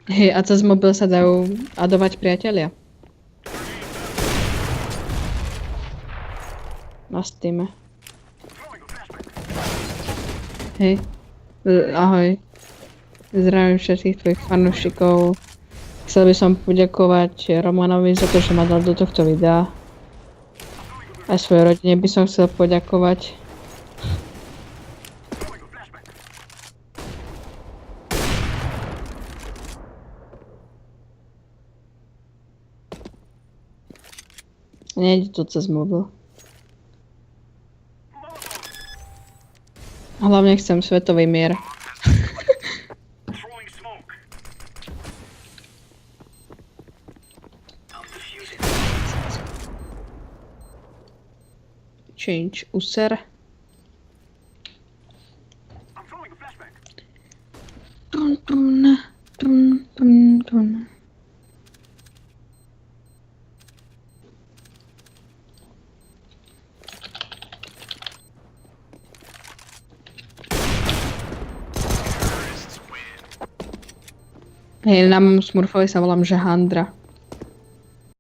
Hej, a cez mobil sa dajú adovať priatelia. Na Steame. Hej. Ahoj. Zdravím všetkých tvojich fanúšikov. Chcel by som poďakovať Romanovi za to, že ma dal do tohto videa. Aj svojej rodine by som chcel poďakovať. Nejde to cez mobil. Hlavne chcem svetový mier. Change user. Tun, tun, tun, tun, tun. Hej, na mojom Smurfovi sa volám Žahandra.